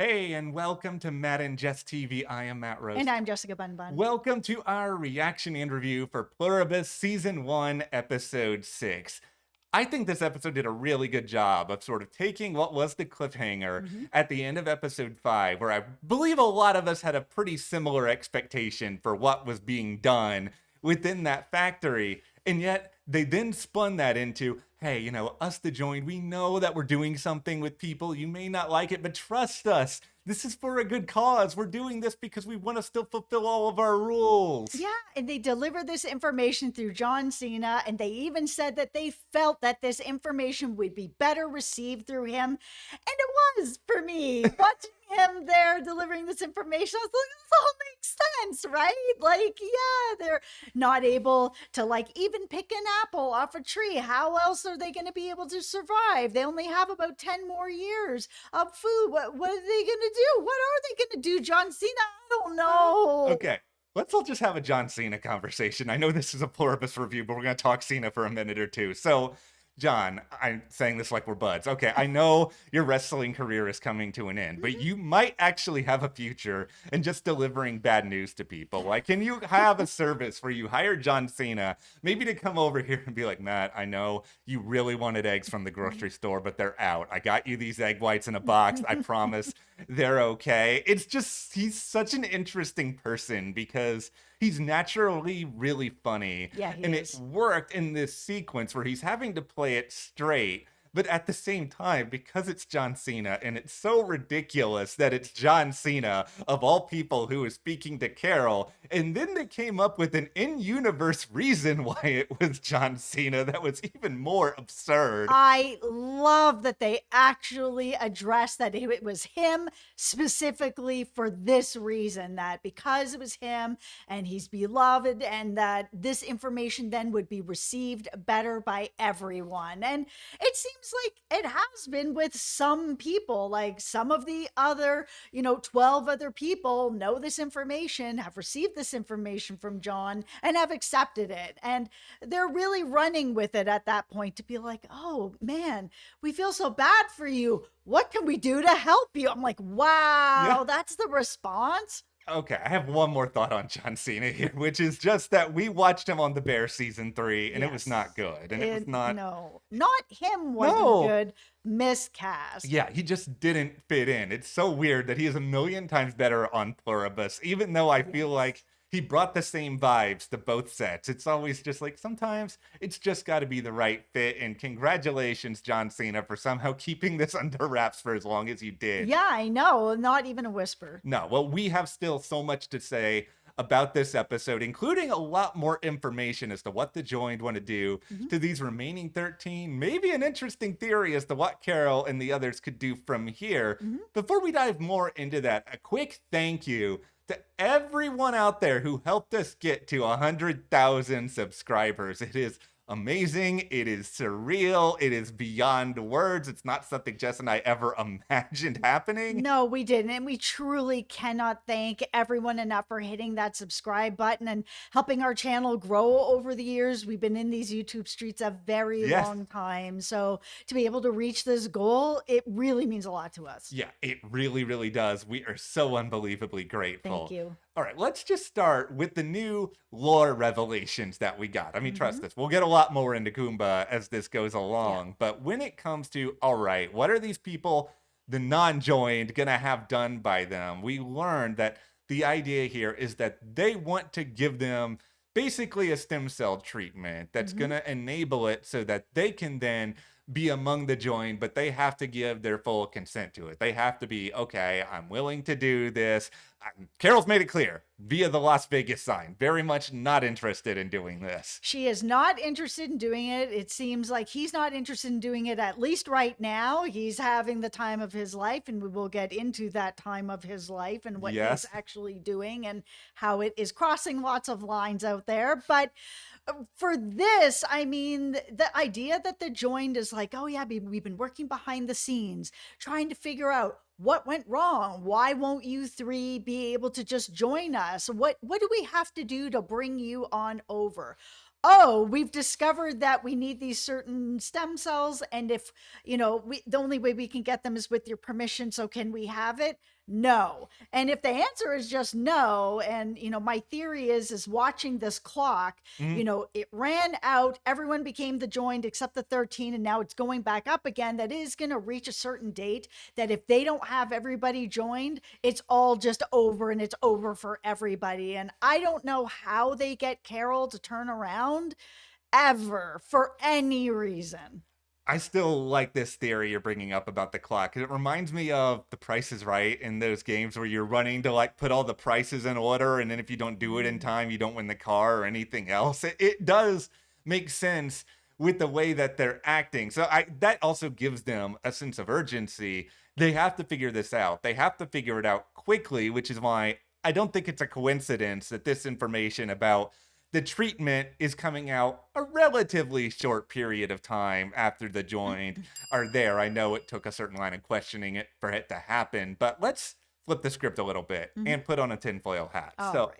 Hey, and welcome to Matt and Jess TV. I am Matt Rose. And I'm Jessica Bun Bun. Welcome to our reaction and review for Pluribus Season 1, Episode 6. I think this episode did a really good job of sort of taking what was the cliffhanger at the end of Episode 5, where I believe a lot of us had a pretty similar expectation for what was being done within that factory. And yet they then spun that into, hey, us the joined, we know that we're doing something with people. You may not like it, but trust us. This is for a good cause. We're doing this because we want to still fulfill all of our rules. Yeah, and they delivered this information through John Cena, and they even said that they felt that this information would be better received through him. And it was for me. Watching him there delivering this information, I was like, this all makes sense, right? Like, yeah, they're not able to even pick an apple off a tree. How else are they going to be able to survive? They only have about 10 more years of food. What are they going to do? What are they going to do, John Cena? I don't know. Okay, let's all just have a John Cena conversation. I know this is a Pluribus review, but we're going to talk Cena for a minute or two. So, John, I'm saying this like we're buds. Okay, I know your wrestling career is coming to an end, but you might actually have a future in just delivering bad news to people. Like, can you have a service where you hire John Cena, maybe to come over here and be like, Matt, I know you really wanted eggs from the grocery store, but they're out. I got you these egg whites in a box. I promise they're okay. It's just, he's such an interesting person because he's naturally really funny. Yeah, he and is. it worked in this sequence where he's having to play it straight. But at the same time, because it's John Cena and it's so ridiculous that it's John Cena, of all people, who is speaking to Carol, and then they came up with an in-universe reason why it was John Cena that was even more absurd. I love that they actually addressed that it was him specifically for this reason, that because it was him and he's beloved, and that this information then would be received better by everyone. And it seems like it has been with some people, like some of the other, 12 other people know this information, have received this information from John, and have accepted it. And they're really running with it at that point to be like, oh man, we feel so bad for you. What can we do to help you? I'm like, wow, Yeah. that's the response. Okay, I have one more thought on John Cena here, which is just that we watched him on The Bear season 3, and it was Yes. not good. And it was not. No, not him wasn't No. good. Miscast. Yeah, he just didn't fit in. It's so weird that he is a million times better on Pluribus, even though I feel like he brought the same vibes to both sets. It's always just like, sometimes it's just got to be the right fit. And congratulations, John Cena, for somehow keeping this under wraps for as long as you did. Yeah, I know. Not even a whisper. No, well, we have still so much to say about this episode, including a lot more information as to what the joined want to do to these remaining 13. Maybe an interesting theory as to what Carol and the others could do from here. Before we dive more into that, a quick thank you to everyone out there who helped us get to 100,000 subscribers. It is amazing. It is surreal. It is beyond words. It's not something Jess and I ever imagined happening. No, we didn't. And we truly cannot thank everyone enough for hitting that subscribe button and helping our channel grow over the years. We've been in these YouTube streets a very long time. So to be able to reach this goal, it really means a lot to us. Yeah, it really, really does. We are so unbelievably grateful. Thank you. All right, let's just start with the new lore revelations that we got. I mean, trust us, we'll get a lot more into Koumba as this goes along. But when it comes to, all right, what are these people, the non-joined, gonna have done by them? We learned that the idea here is that they want to give them basically a stem cell treatment that's gonna enable it so that they can then be among the joined, but they have to give their full consent to it. They have to be, okay, I'm willing to do this. Carol's made it clear via the Las Vegas sign, very much not interested in doing this. She is not interested in doing it. It seems like he's not interested in doing it, at least right now. He's having the time of his life, and we will get into that time of his life and what he's actually doing and how it is crossing lots of lines out there. But for this, I mean, the idea that the joined is like, oh yeah, we've been working behind the scenes, trying to figure out what went wrong. Why won't you three be able to just join us? What do we have to do to bring you on over? oh, we've discovered that we need these certain stem cells, and if the only way we can get them is with your permission, so can we have it? No. And if the answer is just no, and my theory is watching this clock, Mhm. it ran out, everyone became the joined except the 13, and now it's going back up again. That is going to reach a certain date that if they don't have everybody joined, it's all just over, and it's over for everybody. And I don't know how they get Carol to turn around ever for any reason. I still like this theory you're bringing up about the clock. It reminds me of The Price is Right in those games where you're running to like put all the prices in order, and then if you don't do it in time, you don't win the car or anything else. It does make sense with the way that they're acting. So that also gives them a sense of urgency. They have to figure this out. They have to figure it out quickly, which is why I don't think it's a coincidence that this information about the treatment is coming out a relatively short period of time after the joint are there. I know it took a certain line of questioning it for it to happen, but let's flip the script a little bit and put on a tinfoil hat.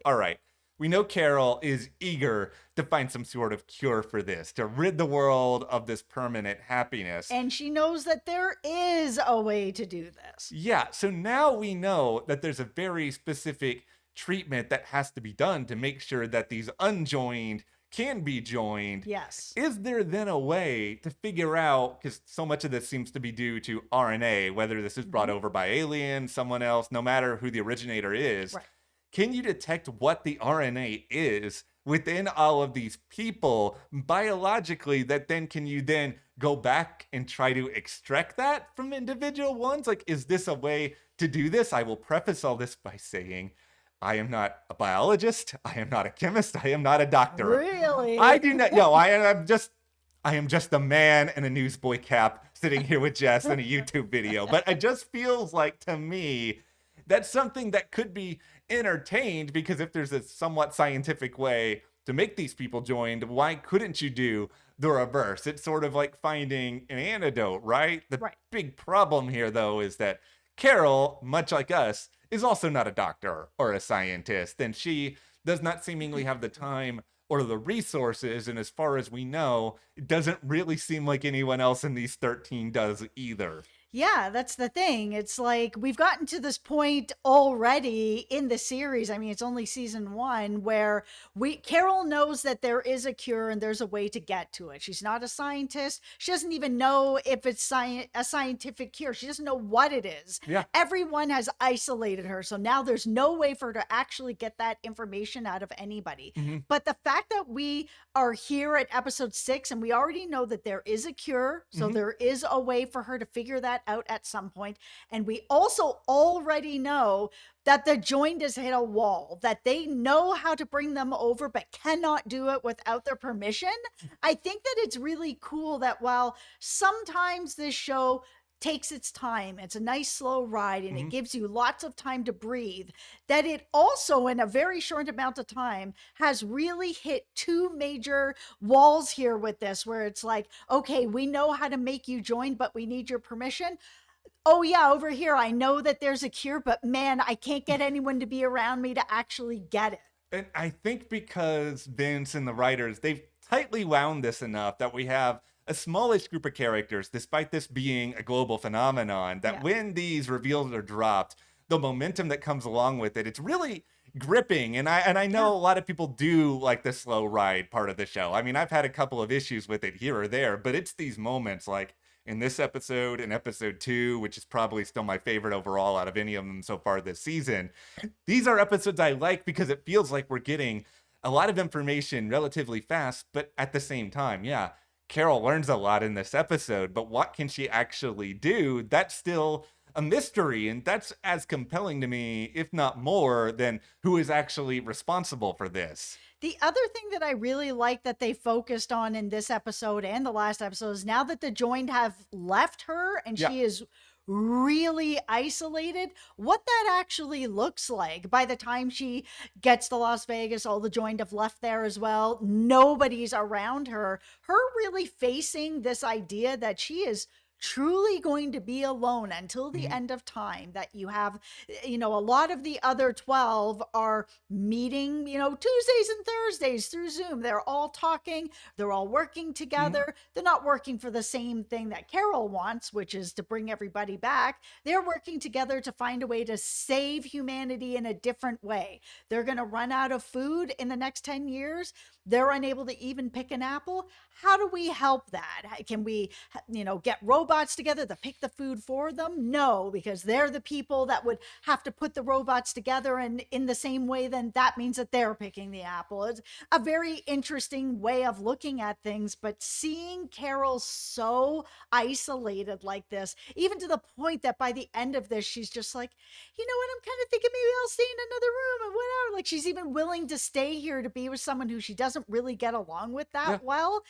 All right. We know Carol is eager to find some sort of cure for this, to rid the world of this permanent happiness. And she knows that there is a way to do this. Yeah, so now we know that there's a very specific treatment that has to be done to make sure that these unjoined can be joined. Yes. Is there then a way to figure out, because so much of this seems to be due to RNA, whether this is brought over by aliens, someone else, no matter who the originator is, Right. can you detect what the RNA is within all of these people biologically, that then can you then go back and try to extract that from individual ones? Like, is this a way to do this? I will preface all this by saying I am not a biologist. I am not a chemist. I am not a doctor. Really? I do not. No, I am just a man in a newsboy cap sitting here with Jess in a YouTube video. But it just feels like to me that's something that could be entertained, because if there's a somewhat scientific way to make these people joined, why couldn't you do the reverse? It's sort of like finding an antidote, right? The big problem here, though, is that Carol, much like us, is also not a doctor or a scientist, and she does not seemingly have the time or the resources, and as far as we know, it doesn't really seem like anyone else in these 13 does either. Yeah, that's the thing. It's like we've gotten to this point already in the series. I mean, it's only season 1 where Carol knows that there is a cure and there's a way to get to it. She's not a scientist. She doesn't even know if it's a scientific cure. She doesn't know what it is. Yeah. Everyone has isolated her. So now there's no way for her to actually get that information out of anybody. But the fact that we are here at episode 6 and we already know that there is a cure, so there is a way for her to figure that out at some point, and we also already know that the joined has hit a wall, that they know how to bring them over but cannot do it without their permission. I think that it's really cool that while sometimes this show takes its time, it's a nice slow ride, and it gives you lots of time to breathe, that it also in a very short amount of time has really hit 2 major walls here with this, where it's like, okay, we know how to make you join, but we need your permission. Oh yeah, over here I know that there's a cure, but man, I can't get anyone to be around me to actually get it. And I think because Vince and the writers, they've tightly wound this enough that we have a smallish group of characters, despite this being a global phenomenon, that when these reveals are dropped, the momentum that comes along with it, it's really gripping. And I know a lot of people do like the slow ride part of the show. I mean, I've had a couple of issues with it here or there, but it's these moments like in this episode, in episode 2, which is probably still my favorite overall out of any of them so far this season. These are episodes I like because it feels like we're getting a lot of information relatively fast, but at the same time, Carol learns a lot in this episode, but what can she actually do? That's still a mystery, and that's as compelling to me, if not more, than who is actually responsible for this. The other thing that I really like that they focused on in this episode and the last episode is now that the joined have left her and she is really isolated, what that actually looks like. By the time she gets to Las Vegas, all the joined have left there as well. Nobody's around her. Her really facing this idea that she is truly going to be alone until the end of time, that you have, a lot of the other 12 are meeting, Tuesdays and Thursdays through Zoom. They're all talking, they're all working together. They're not working for the same thing that Carol wants, which is to bring everybody back. They're working together to find a way to save humanity in a different way. They're going to run out of food in the next 10 years. They're unable to even pick an apple. How do we help that? Can we, get robots together to pick the food for them? No, because they're the people that would have to put the robots together. And in the same way, then that means that they're picking the apple. It's a very interesting way of looking at things, but seeing Carol so isolated like this, even to the point that by the end of this, she's just like, you know what, I'm kind of thinking maybe I'll stay in another room and whatever. Like, she's even willing to stay here to be with someone who she doesn't really get along with that well.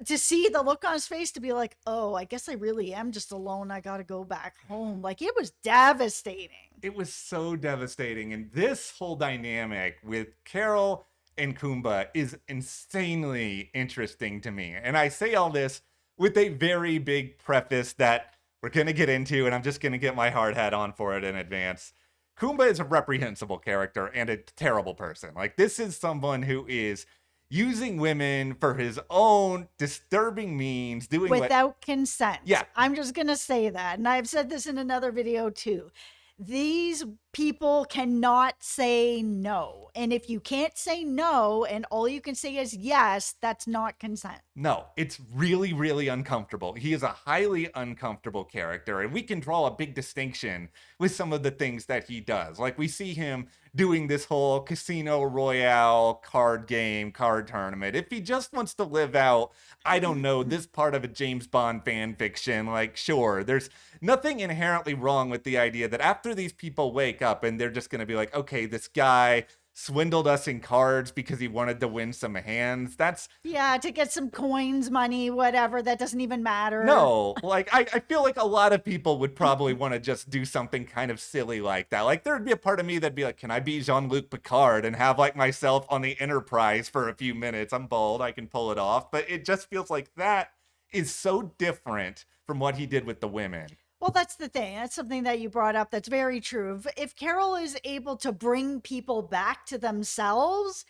To see the look on his face, to be like, oh, I guess I really am just alone. I got to go back home. Like, it was devastating. It was so devastating. And this whole dynamic with Carol and Koumba is insanely interesting to me. And I say all this with a very big preface that we're going to get into, and I'm just going to get my hard hat on for it in advance. Koumba is a reprehensible character and a terrible person. Like, this is someone who is using women for his own disturbing means, doing without consent. Yeah. I'm just going to say that. And I've said this in another video too. These people cannot say no. And if you can't say no and all you can say is yes, that's not consent. No, it's really, really uncomfortable. He is a highly uncomfortable character, and we can draw a big distinction with some of the things that he does. Like, we see him doing this whole Casino Royale card game, card tournament. If he just wants to live out, I don't know, this part of a James Bond fan fiction, like, sure, there's nothing inherently wrong with the idea that after these people wake up and they're just going to be like, okay, this guy swindled us in cards because he wanted to win some hands. That's to get some coins, money, whatever. That doesn't even matter. No, like I feel like a lot of people would probably want to just do something kind of silly like that. Like, there'd be a part of me that'd be like, can I be Jean-Luc Picard and have like myself on the Enterprise for a few minutes? I'm bold, I can pull it off. But it just feels like that is so different from what he did with the women. Well, that's the thing. That's something that you brought up that's very true. If Carol is able to bring people back to themselves,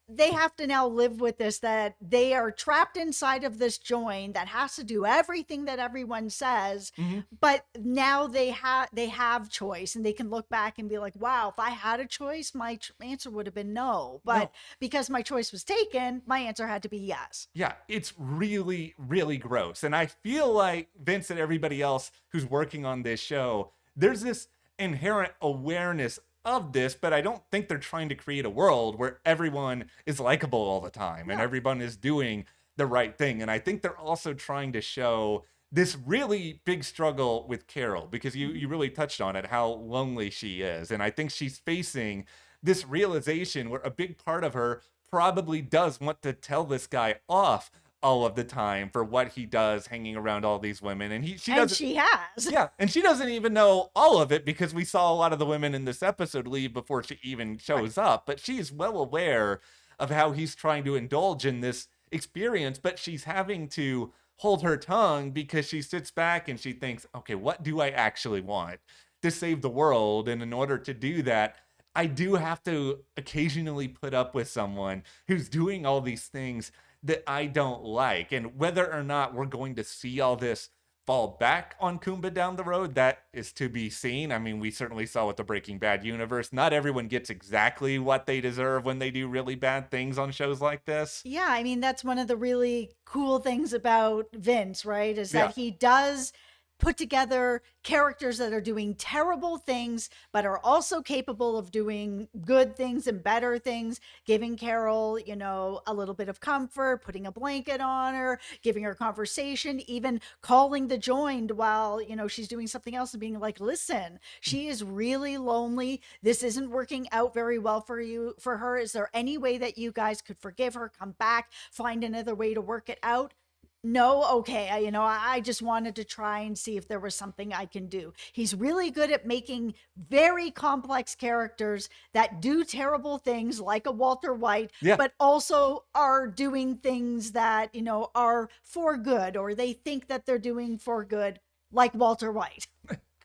they have to now live with this, that they are trapped inside of this join that has to do everything that everyone says. But now they have choice, and they can look back and be like, wow, if I had a choice, my answer would have been no. But because my choice was taken, my answer had to be yes. Yeah, it's really, really gross. And I feel like Vince and everybody else who's working on this show, there's this inherent awareness of this, but I don't think they're trying to create a world where everyone is likable all the time and everyone is doing the right thing. And I think they're also trying to show this really big struggle with Carol, because you really touched on it, how lonely she is. And I think she's facing this realization where a big part of her probably does want to tell this guy off all of the time for what he does, hanging around all these women. And she has. Yeah, and she doesn't even know all of it, because we saw a lot of the women in this episode leave before she even shows up. But she's well aware of how he's trying to indulge in this experience, but she's having to hold her tongue because she sits back and she thinks, okay, what do I actually want to save the world? And in order to do that, I do have to occasionally put up with someone who's doing all these things that I don't like. And whether or not we're going to see all this fall back on Koumba down the road, that is to be seen. I mean, we certainly saw with the Breaking Bad universe, not everyone gets exactly what they deserve when they do really bad things on shows like this. Yeah, I mean, that's one of the really cool things about Vince, right? Is that he does put together characters that are doing terrible things, but are also capable of doing good things and better things, giving Carol, a little bit of comfort, putting a blanket on her, giving her conversation, even calling the joined while, she's doing something else and being like, listen, she is really lonely. This isn't working out very well for her. Is there any way that you guys could forgive her, come back, find another way to work it out? no, okay, I just wanted to try and see if there was something I can do. He's really good at making very complex characters that do terrible things like a Walter White, Yeah. but also are doing things that, are for good, or they think that they're doing for good, like Walter White.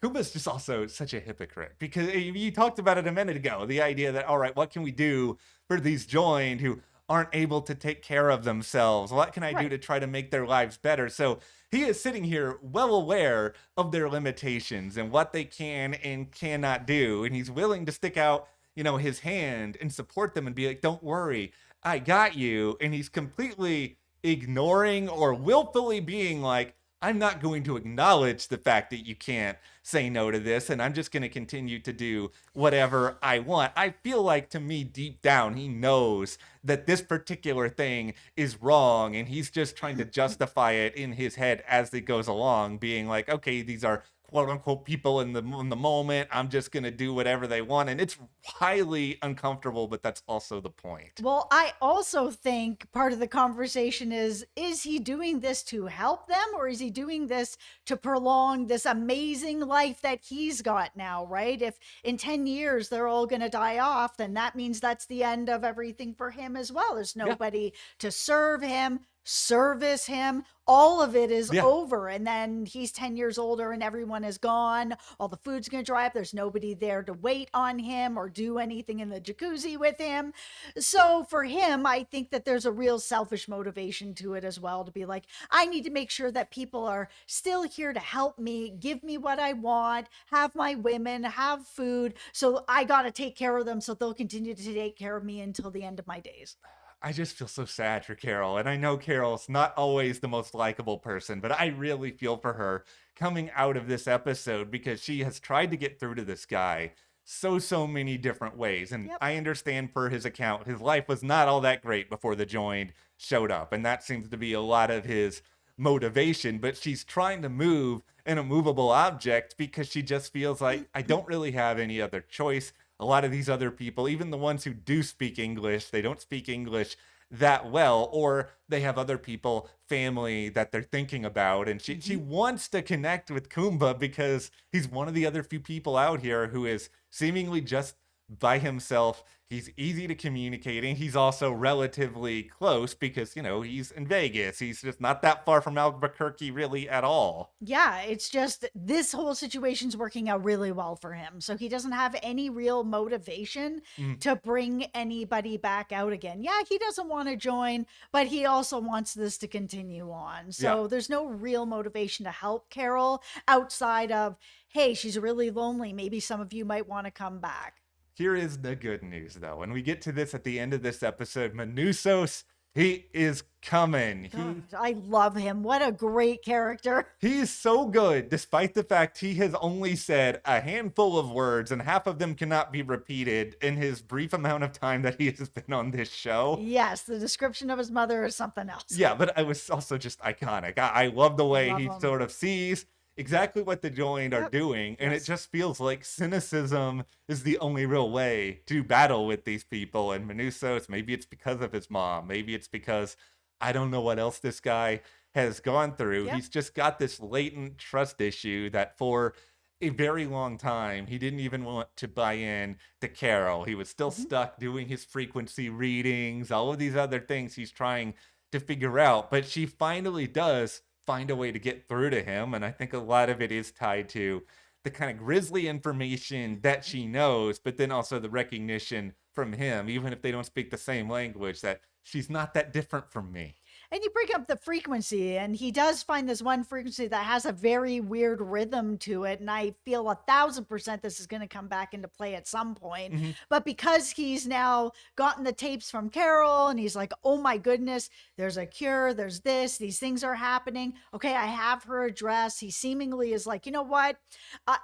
Koumba's just also such a hypocrite because you talked about it a minute ago. The idea that, all right, what can we do for these joined who aren't able to take care of themselves? What can I do Right. to try to make their lives better? So he is sitting here well aware of their limitations and what they can and cannot do. And he's willing to stick out, his hand and support them and be like, don't worry, I got you. And he's completely ignoring or willfully being like, I'm not going to acknowledge the fact that you can't say no to this, and I'm just going to continue to do whatever I want. I feel like, to me, deep down, he knows that this particular thing is wrong, and he's just trying to justify it in his head as it goes along, being like, okay, these are quote unquote people in the moment. I'm just going to do whatever they want. And it's highly uncomfortable, but that's also the point. Well, I also think part of the conversation is he doing this to help them, or is he doing this to prolong this amazing life that he's got now, right? If in 10 years they're all going to die off, then that means that's the end of everything for him as well. There's Yeah. nobody to serve him, service him. All of it is Yeah. over. And then he's 10 years older and everyone is gone. All the food's going to dry up. There's nobody there to wait on him or do anything in the jacuzzi with him. So for him, I think that there's a real selfish motivation to it as well, to be like, I need to make sure that people are still here to help me, give me what I want, have my women, have food. So I got to take care of them so they'll continue to take care of me until the end of my days. I just feel so sad for Carol. And I know Carol's not always the most likable person, but I really feel for her coming out of this episode because she has tried to get through to this guy so many different ways. And Yep. I understand per his account, his life was not all that great before the joined showed up. And that seems to be a lot of his motivation, but she's trying to move an immovable object because she just feels like I don't really have any other choice. A lot of these other people, even the ones who do speak English, they don't speak English that well, or they have other people, family that they're thinking about. And she wants to connect with Koumba because he's one of the other few people out here who is seemingly just by himself. He's easy to communicate, and he's also relatively close because, he's in Vegas. He's just not that far from Albuquerque really at all. Yeah, it's just this whole situation's working out really well for him. So he doesn't have any real motivation Mm, to bring anybody back out again. Yeah, he doesn't want to join, but he also wants this to continue on. yeah. So there's no real motivation to help Carol outside of, hey, she's really lonely. Maybe some of you might want to come back. Here is the good news, though. When we get to this at the end of this episode, Manousos, he is coming. God, I love him. What a great character. He's so good, despite the fact he has only said a handful of words and half of them cannot be repeated in his brief amount of time that he has been on this show. Yes, the description of his mother is something else. Yeah, but it was also just iconic. I love the way Love he him. sort of sees exactly what the joined are Yep. doing, and it Yes. just feels like cynicism is the only real way to battle with these people. And Manousos, maybe it's because of his mom, maybe it's because I don't know what else this guy has gone through. Yep. He's just got this latent trust issue that for a very long time he didn't even want to buy in to Carol. He was still Mhm. stuck doing his frequency readings, all of these other things he's trying to figure out, but she finally does find a way to get through to him. And I think a lot of it is tied to the kind of grisly information that she knows, but then also the recognition from him, even if they don't speak the same language, that she's not that different from me. And you bring up the frequency, and he does find this one frequency that has a very weird rhythm to it. And I feel 1,000% this is going to come back into play at some point. Mhm. But because he's now gotten the tapes from Carol and he's like, oh my goodness, there's a cure, there's this, these things are happening. Okay, I have her address. He seemingly is like, you know what?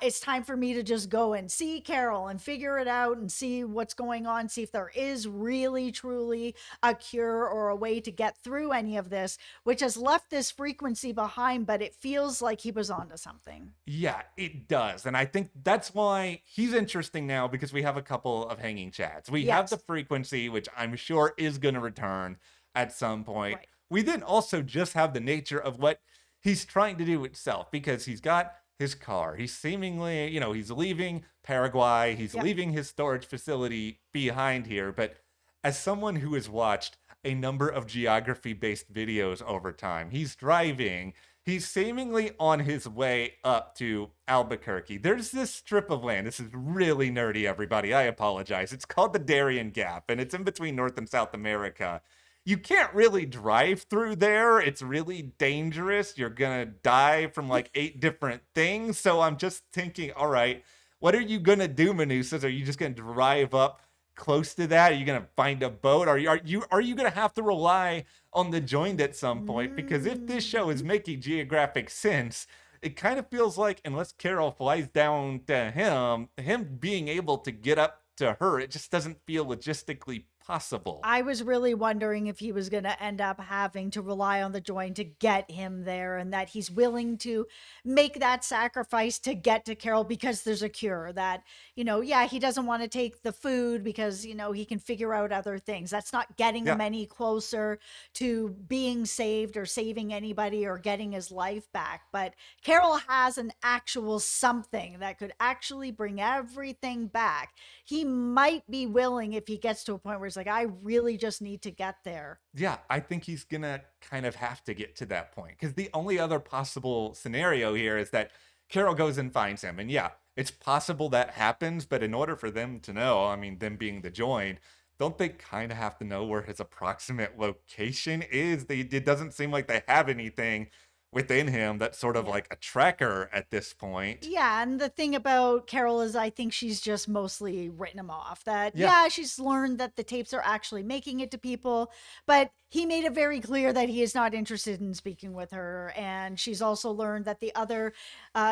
It's time for me to just go and see Carol and figure it out and see what's going on, see if there is really, truly a cure or a way to get through any of this, which has left this frequency behind, but it feels like he was onto something. Yeah, it does. And I think that's why he's interesting now because we have a couple of hanging chads. We have Yes. the frequency, which I'm sure is going to return at some point. Right. we then also just have the nature of what he's trying to do itself, because he's got his car. He's seemingly, he's leaving Paraguay. He's Yep. leaving his storage facility behind here. But as someone who has watched a number of geography based videos over time, he's driving. He's seemingly on his way up to Albuquerque. There's this strip of land. This is really nerdy, everybody. I apologize. It's called the Darien Gap, and it's in between North and South America. You can't really drive through there. It's really dangerous. You're gonna die from like 8 different things. So I'm just thinking, all right, what are you gonna do, Manousos? Are you just gonna drive up close to that? Are you gonna find a boat? Are you gonna have to rely on the joint at some point? Because if this show is Mhm. making geographic sense, it kind of feels like, unless Carol flies down to him being able to get up to her, it just doesn't feel logistically possible. I was really wondering if he was going to end up having to rely on the joint to get him there, and that he's willing to make that sacrifice to get to Carol because there's a cure. That, yeah, he doesn't want to take the food because, he can figure out other things. That's not getting Yeah. him any closer to being saved or saving anybody or getting his life back. But Carol has an actual something that could actually bring everything back. He might be willing, if he gets to a point where he's like, I really just need to get there. Yeah, I think he's gonna kind of have to get to that point, because the only other possible scenario here is that Carol goes and finds him. And yeah, it's possible that happens, but in order for them to know, I mean, them being the join, don't they kind of have to know where his approximate location is? It doesn't seem like they have anything within him that's sort of Yeah. like a tracker at this point. Yeah, and the thing about Carol is I think she's just mostly written him off. That, Yeah. yeah, she's learned that the tapes are actually making it to people, but he made it very clear that he is not interested in speaking with her. And she's also learned that the other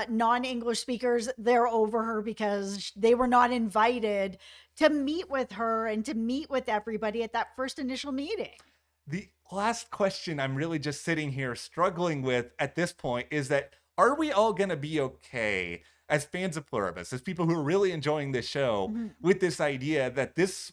non-English speakers, they're over her because they were not invited to meet with her and to meet with everybody at that first initial meeting. The last question I'm really just sitting here struggling with at this point is that, are we all going to be okay as fans of Pluribus, as people who are really enjoying this show, Mhm. with this idea that this,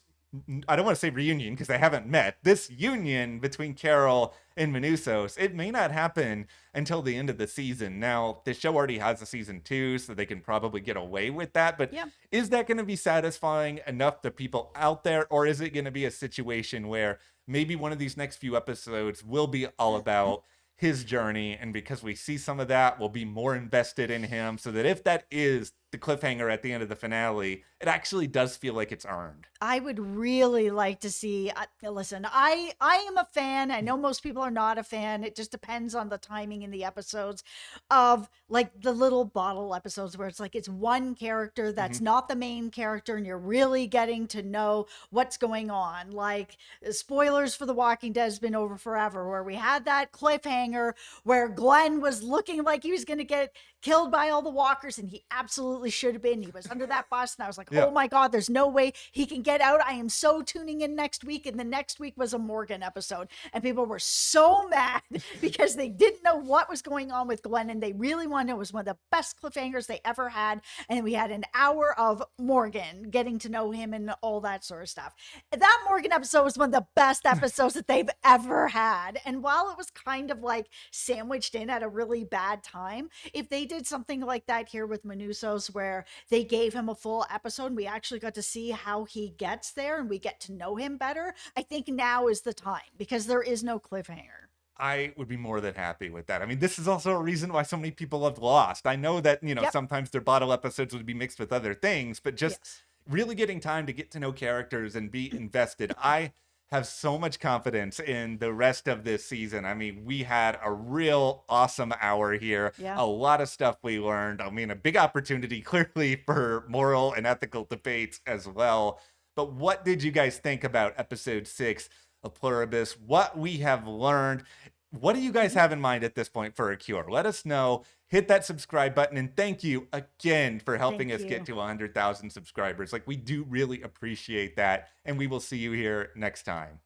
I don't want to say reunion because they haven't met, this union between Carol and Manousos, it may not happen until the end of the season. Now, the show already has a season 2, so they can probably get away with that. But Yeah. is that going to be satisfying enough to people out there? Or is it going to be a situation where maybe one of these next few episodes will be all about his journey, and because we see some of that, we'll be more invested in him, so that if that is the cliffhanger at the end of the finale, it actually does feel like it's earned? I would really like to see. Listen, I am a fan. I know most people are not a fan. It just depends on the timing in the episodes, of like the little bottle episodes where it's like it's one character that's Mhm. not the main character, and you're really getting to know what's going on. Like, spoilers for The Walking Dead has been over forever, where we had that cliffhanger where Glenn was looking like he was going to get killed by all the walkers, and he absolutely should have been. He was under that bus, and I was like, Yeah. oh my God, there's no way he can get out. I am so tuning in next week. And the next week was a Morgan episode, and people were so mad because they didn't know what was going on with Glenn, and they really wanted to know. It was one of the best cliffhangers they ever had. And we had an hour of Morgan, getting to know him and all that sort of stuff. That Morgan episode was one of the best episodes that they've ever had. And while it was kind of like sandwiched in at a really bad time, if they did something like that here with Manousos, where they gave him a full episode and we actually got to see how he gets there and we get to know him better, I think now is the time, because there is no cliffhanger. I would be more than happy with that. I mean, this is also a reason why so many people loved Lost. I know that, Yep. sometimes their bottle episodes would be mixed with other things, but just Yes. really getting time to get to know characters and be invested. I have so much confidence in the rest of this season. I mean, we had a real awesome hour here. Yeah. A lot of stuff we learned. I mean, a big opportunity clearly for moral and ethical debates as well. But what did you guys think about episode 6 of Pluribus? What we have learned? What do you guys have in mind at this point for a cure? Let us know. Hit that subscribe button, and thank you again for helping Thank us get you. to 100,000 subscribers. Like, we do really appreciate that, and we will see you here next time.